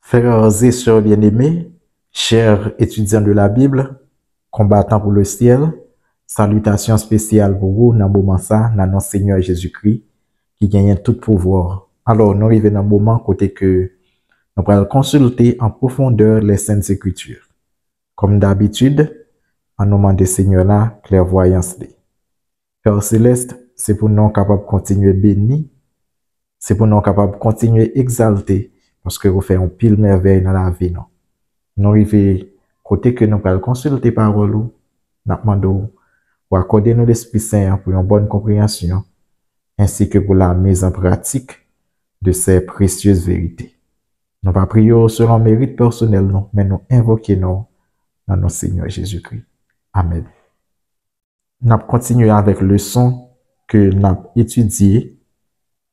Frères et sœurs bien-aimés, chers étudiants de la Bible, combattants pour le ciel, salutations spéciales pour vous dans le moment ça, dans notre Seigneur Jésus-Christ, qui gagne tout pouvoir. Alors, nous arrivons dans le moment côté que nous allons consulter en profondeur les Saintes Écritures. Comme d'habitude, en nommant des Seigneurs là, clairvoyance. Père Céleste, c'est pour nous capables de continuer bénis, c'est pour nous capables de continuer exaltés, parce que vous faites un pile merveille dans la vie. Nous arrivons côté que nous allons consulter parole, nous demandons pour accorder nous l'Esprit Saint pour une bonne compréhension, ainsi que pour la mise en pratique de ces précieuses vérités. Nous pas prier selon mérite personnel, non, mais nous invoquons dans notre Seigneur Jésus-Christ. Amen. Nous continuons avec le leçon que nous avons étudié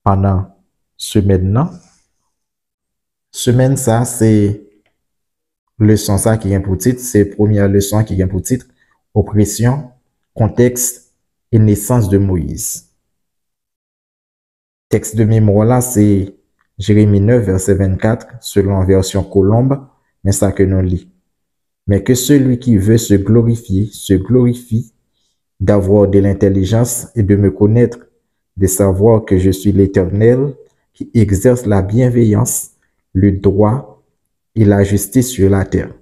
pendant semaine. Semaine, ça, c'est leçon ça qui vient pour titre, c'est première leçon qui vient pour titre, oppression, contexte et naissance de Moïse. Texte de mémoire là, c'est Jérémie 9, verset 24, selon la version Colombe, mais ça que nous lit. Mais que celui qui veut se glorifie d'avoir de l'intelligence et de me connaître, de savoir que je suis l'Éternel, qui exerce la bienveillance, le droit et la justice sur la terre.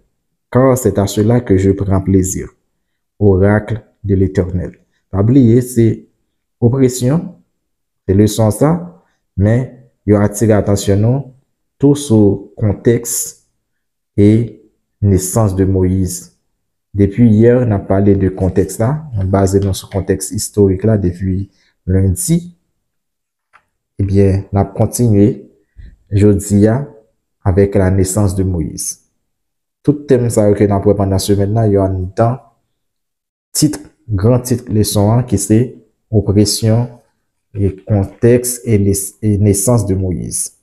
Car c'est à cela que je prends plaisir. Oracle de l'Éternel. Pas oublier, c'est oppression, c'est le sens ça, mais il a attiré attention nous tout sur contexte et naissance de Moïse. Depuis hier, on a parlé de contexte là, on basé dans ce contexte historique là depuis lundi. Eh bien, on a continué jeudi avec la naissance de Moïse. Tout thème ça que nous avons pendant la semaine là, il y a un temps titre, grand titre leçon qui c'est oppression et contexte et naissance de Moïse.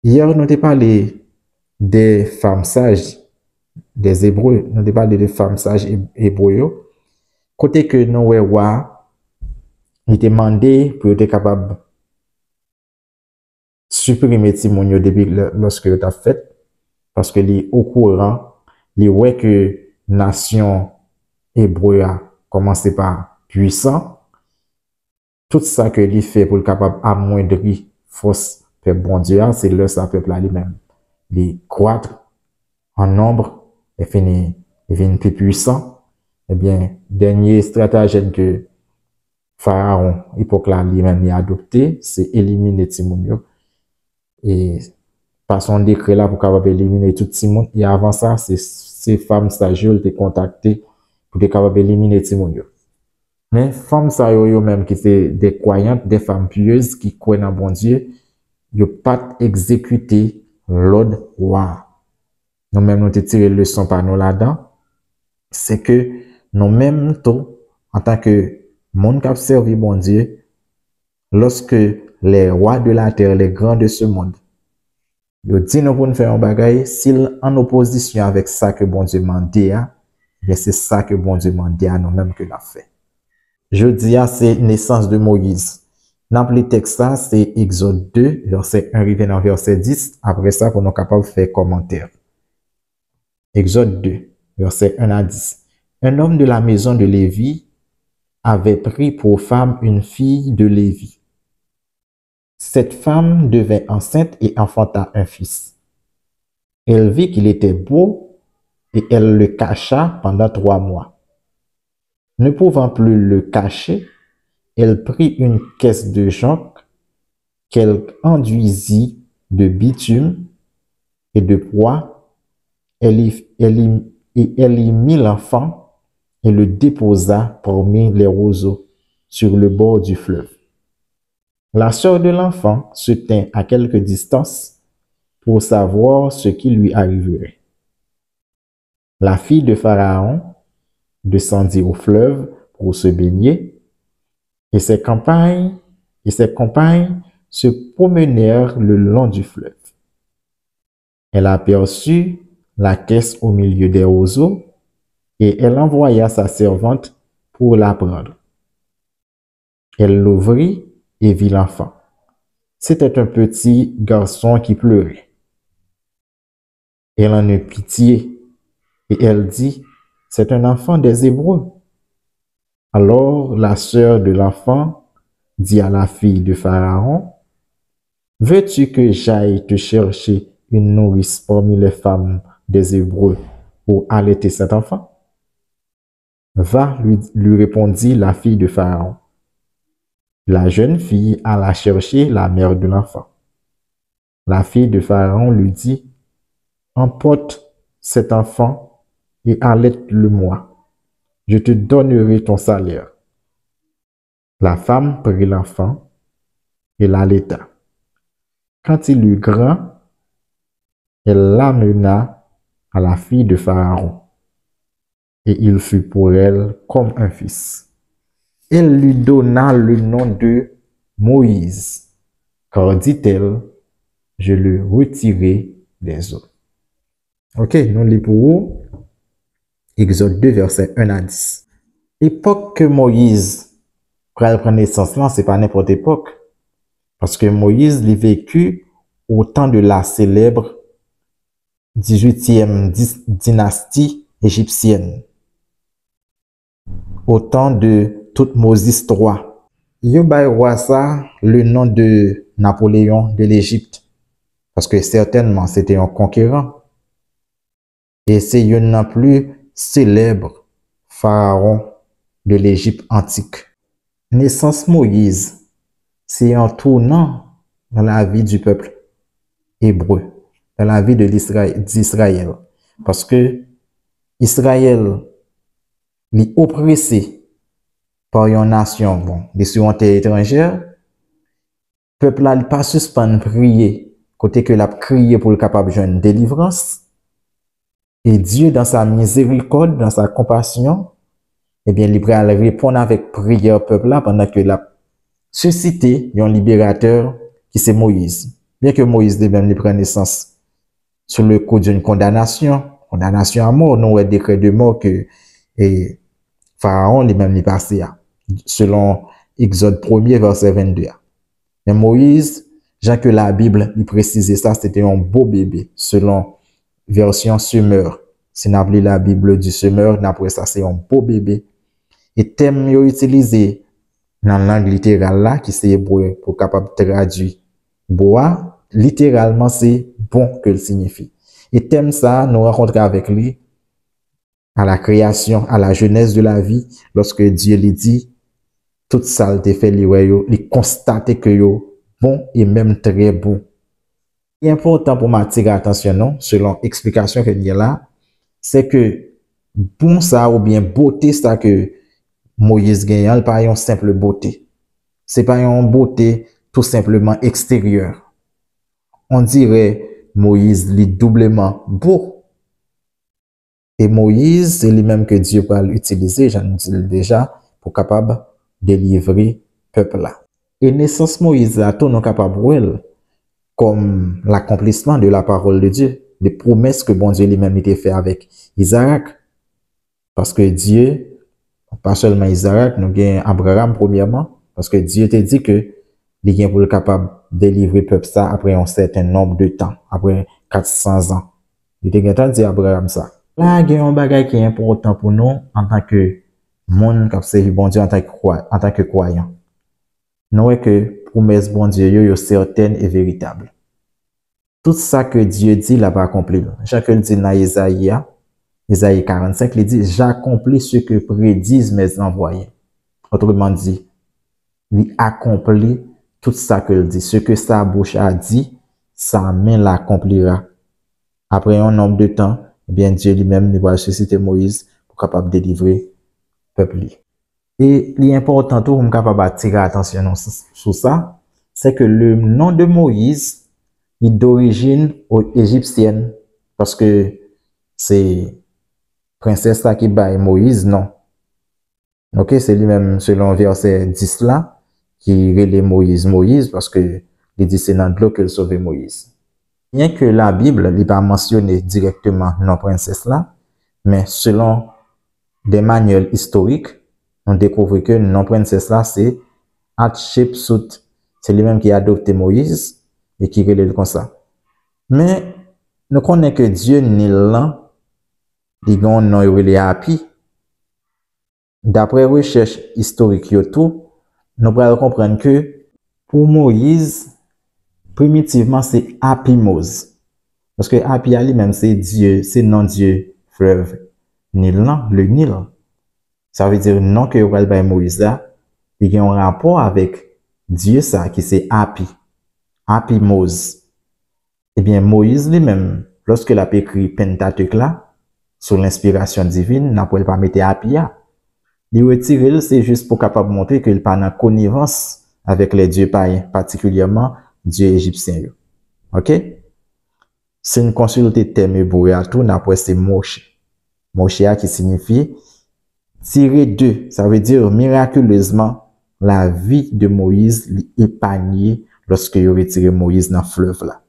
Hier, nous avons parlé des femmes sages, des Hébreux, nous avons parlé des femmes sages hébreux, côté que nous avons demandé pour être capable de supprimer Timonio depuis lorsque tu as fait, parce que les au courant, les ouais que nation hébreu a commencé par puissant, tout ça que lui fait pour le capable amoindrir force peuple bon Dieu, c'est là ça peuple là lui-même. Les croître en nombre et finit plus puissant. Eh bien, dernier stratagème que Pharaon, époque là lui-même a adopté, c'est éliminer Timonio. Et par son décret là pour capable éliminer tout Timon. Et avant ça, c'est ces femmes sages qui étaient contactées pour être capable d'éliminer Timonio. Mais femmes sages même qui étaient des croyantes, des femmes pieuses qui croient en bon Dieu, ils n'ont pas exécuté l'ordre roi. Nous-mêmes, nous avons tiré le leçon par nous là-dedans. C'est que nous-mêmes, en tant que monde qui a servi bon Dieu, lorsque les rois de la terre, les grands de ce monde, ils disent nous pour nous faire un bagage, s'ils en opposition avec ça que bon Dieu m'a dit, c'est ça que bon Dieu m'a dit à nous-mêmes que nous avons fait. Je dis c'est naissance de Moïse. Dans le texte, c'est Exode 2, verset 1, arrivé dans verset 10. Après ça, pour nous capables de faire commentaire. Exode 2, verset 1 à 10. Un homme de la maison de Lévi avait pris pour femme une fille de Lévi. Cette femme devint enceinte et enfanta un fils. Elle vit qu'il était beau et elle le cacha pendant 3 mois. Ne pouvant plus le cacher, elle prit une caisse de jonc qu'elle enduisit de bitume et de pois. Elle y mit l'enfant et le déposa parmi les roseaux sur le bord du fleuve. La sœur de l'enfant se tint à quelque distance pour savoir ce qui lui arriverait. La fille de Pharaon descendit au fleuve pour se baigner, et ses compagnes se promenèrent le long du fleuve. Elle aperçut la caisse au milieu des roseaux, et elle envoya sa servante pour la prendre. Elle l'ouvrit et vit l'enfant. C'était un petit garçon qui pleurait. Elle en eut pitié et elle dit, c'est un enfant des Hébreux. Alors la sœur de l'enfant dit à la fille de Pharaon, veux-tu que j'aille te chercher une nourrice parmi les femmes des Hébreux pour allaiter cet enfant? Va, lui répondit la fille de Pharaon. La jeune fille alla chercher la mère de l'enfant. La fille de Pharaon lui dit, emporte cet enfant et allaite-le-moi. Je te donnerai ton salaire. La femme prit l'enfant et l'allaita. Quand il eut grand, elle l'amena à la fille de Pharaon, et il fut pour elle comme un fils. Elle lui donna le nom de Moïse, car dit-elle, je le retirai des eaux. Ok, nous lisons pour vous Exode 2, versets 1 à 10. Époque que Moïse prend naissance là, c'est pas n'importe époque. Parce que Moïse l'a vécu au temps de la célèbre 18e dynastie égyptienne. Au temps de Thoutmôsis III. Yo bay roi ça le nom de Napoléon de l'Égypte. Parce que certainement c'était un conquérant. Et c'est un plus célèbre pharaon de l'Égypte antique. Naissance Moïse, c'est un tournant dans la vie du peuple hébreu, dans la vie d'Israël. Parce que Israël est oppressé par une nation, bon, des souverainetés étrangères. Le peuple n'a pas suspend prier, côté que l'a crié pour le capable de une délivrance. Et Dieu, dans sa miséricorde, dans sa compassion, eh bien, il va répondre avec prière au peuple là pendant que l'a suscité un libérateur qui c'est Moïse. Bien que Moïse lui-même prend naissance sur le coup d'une condamnation à mort, non un décret de mort que Pharaon lui-même passé selon Exode 1er verset 22. Mais Moïse, Jean que la Bible lui précisait ça, c'était un beau bébé selon version Semeur. Si on appelé la Bible du Semeur, d'après ça c'est un beau bébé. Et thème utilisé dans la langue littérale là, qui c'est hébreu pour capable de traduire bois, littéralement c'est bon que le signifie. Et thème ça, nous rencontrons avec lui à la création, à la jeunesse de la vie, lorsque Dieu lui dit, toute ça te fait lui constater que yo bon et même très bon. Il est important pour m'attirer l'attention, non, selon l'explication que il y a là, c'est que bon ça ou bien beauté ça que Moïse gagne, pas une simple beauté. C'est pas une beauté tout simplement extérieure. On dirait Moïse est doublement beau. Et Moïse, c'est lui-même que Dieu va l'utiliser, j'en dis déjà, pour capable délivrer peuple là. Et naissance Moïse là, tout nous capable comme l'accomplissement de la parole de Dieu, les promesses que bon Dieu lui-même était fait avec Isaac. Parce que Dieu, pas seulement Isaac, nous gagnons Abraham premièrement, parce que Dieu t'a dit que il est pour le capable de délivrer peuple ça après un certain nombre de temps, après 400 ans. Il t'a dit à Abraham ça. Là, il y a un bagage qui est important pour nous en tant que monde qui servi bon Dieu en tant que croyant. Nous voyons que promesse bon Dieu est certaine et véritable. Tout ça que Dieu dit, il n'a pas accompli. Chaque dit dans Isaïe 45, il dit, j'accomplis ce que prédisent mes envoyés. Autrement dit, il accomplit tout ça que dit. Ce que sa bouche a dit, sa main l'accomplira. Après un nombre de temps, eh bien, Dieu lui-même va susciter Moïse pour capable de délivrer le peuple. Et l'important pour me capable attirer l'attention sur ça, c'est que le nom de Moïse est d'origine égyptienne, parce que c'est princesse là qui bat Moïse, non. Ok, c'est lui-même selon verset 10 là, qui relève Moïse, parce que il dit c'est dans de l'eau qu'il sauve Moïse. Bien que la Bible n'est pas mentionné directement non princesse là, mais selon des manuels historiques, on découvre que non princesse là c'est Hatshepsut. C'est lui-même qui a adopté Moïse et qui relève comme ça. Mais nous connaissons que Dieu n'est là, il a un nom relé Happy. D'après recherche historique tout, nous pouvons comprendre que pour Moïse, primitivement, c'est Happy Mose. Parce que Happy lui-même, c'est Dieu, c'est non-Dieu, fleuve Nil, non, le Nil. Ça veut dire non que vous avez Moïse là, il y a un rapport avec Dieu ça, qui c'est Happy. Happy Mose. Eh bien, Moïse lui-même, lorsque il a écrit Pentateuque là, sous l'inspiration divine, n'a pas mettre Happy là. Il retire, c'est juste pour capable montrer qu'il pas en connivence avec les dieux païens, particulièrement dieux égyptiens. OK? C'est une consulté terme hébreu à tout, après c'est Moshe. Moshe qui signifie tirer de, ça veut dire miraculeusement la vie de Moïse épargnée lorsque il retiré Moïse dans le fleuve là.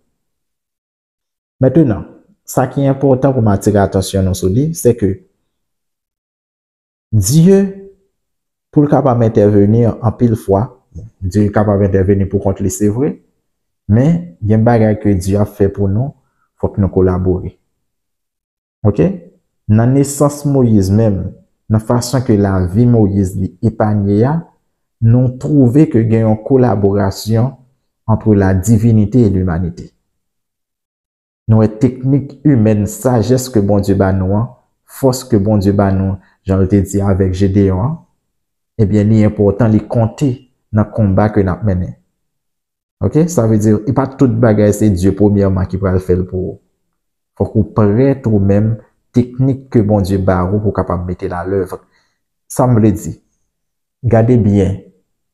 Maintenant, ça qui est important pour m'attirer l'attention sur lui, c'est que Dieu, pour le capable d'intervenir en pile fois, Dieu est capable d'intervenir pour contre les, c'est vrai, mais il y a un bagage que Dieu a fait pour nous, faut que nous collaborer. OK? Dans la naissance Moïse même, dans la façon que la vie Moïse est épargnée, nous trouvons que il y a une collaboration entre la divinité et l'humanité. Nous avons technique humaine, sagesse que bon Dieu bat nous, force que bon Dieu bat nous, j'en ai dit avec Gédéon, eh bien, il est important de compter dans le combat que nous avons mené. OK? Ça veut dire, il n'y a pas tout bagage, c'est Dieu premièrement qui va le faire pour vous. Faut que vous prêtez vous-même technique que bon Dieu bat pour capable mettre à l'œuvre. Ça me le dit. Gardez bien,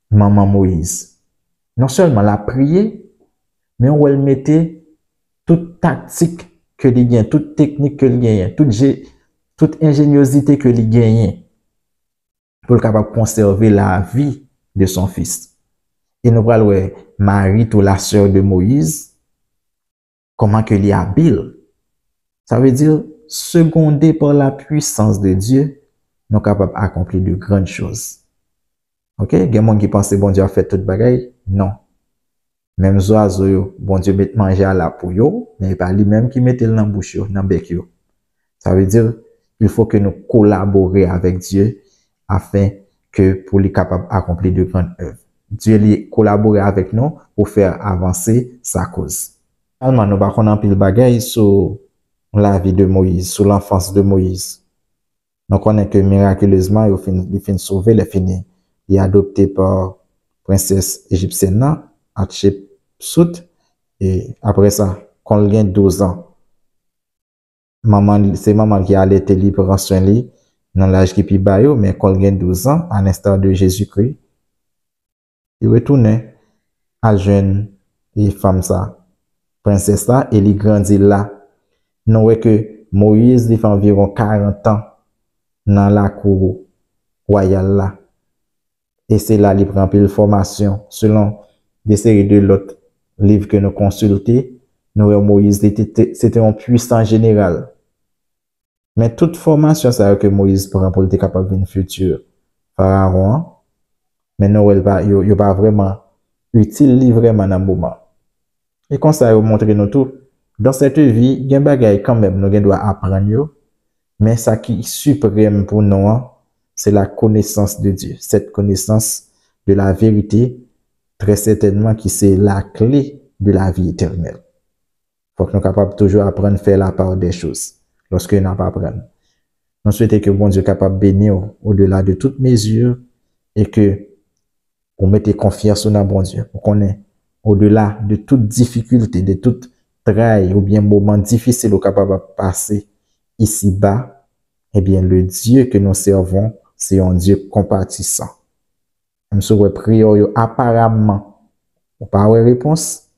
maman Moïse. Non seulement la prier, mais on va le mettre toute tactique que il gagne, toute technique que il gagne, toute ingéniosité que il gagne pour le capable conserver la vie de son fils. Et nous voyons Marie, tout la sœur de Moïse, comment qu'elle est habile. Ça veut dire, secondé par la puissance de Dieu, nous sommes capables d'accomplir de grandes choses. OK? Il y a des gens qui pensent que bon Dieu a fait tout bagaille. Non. Même les oiseaux, bon Dieu met manger à la pour eux, mais pas lui-même qui mette dans la bouche, dans le bec. Ça veut dire, il faut que nous collaborions avec Dieu afin que pour les capables d'accomplir de grandes œuvres. Dieu lui collabore avec nous pour faire avancer sa cause. Finalement, nous avons un pile bagaille sur la vie de Moïse, sur l'enfance de Moïse. Nous connaissons que miraculeusement, il finit sauvé, il est adopté par princesse égyptienne, Hatshepsut, et après ça, quand il a 12 ans, c'est maman qui a allaité lui pour prendre soin de lui, dans l'âge qui est plus bas, mais quand il a 12 ans, à l'instar de Jésus-Christ, il retourne à jeune et femme ça, princesse là, et il grandit là. Nous voyons que Moïse il fait environ 40 ans dans la cour royale là. Et c'est là qu'il prend une formation selon des séries de l'autre livres que nous consultons. Nous voyons Moïse c'était un puissant général. Mais toute formation ça que Moïse prend pour être capable de futur pharaon, mais nous il pas vraiment utile vraiment dans le moment. Et comme ça il montre nous tout dans cette vie, il y a des bagages quand même nous devons apprendre, mais ça qui est suprême pour nous, c'est la connaissance de Dieu. Cette connaissance de la vérité, très certainement, qui c'est la clé de la vie éternelle. Il faut que nous soyons capables toujours apprendre à faire la part des choses lorsque nous n'avons pas apprendre. Nous souhaitons que bon Dieu soit capable de bénir au-delà de toute mesure et que vous mettez confiance dans bon Dieu. Vous connaissez au-delà de toute difficulté, de toute travail ou bien moment difficile ou capable de passer ici-bas, eh bien, le Dieu que nous servons, c'est un Dieu compatissant. Même si vous priez apparemment, ou pas de réponse,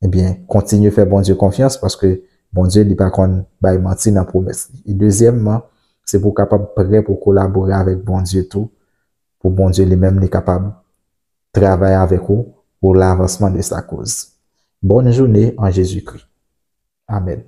eh bien, continuez à faire bon Dieu confiance parce que bon Dieu n'est pas qu'on va mentir dans la promesse. Et deuxièmement, c'est pour capable prêt pour collaborer avec bon Dieu tout, pour bon Dieu lui-même est capable de travailler avec vous pour l'avancement de sa cause. Bonne journée en Jésus-Christ. Amen.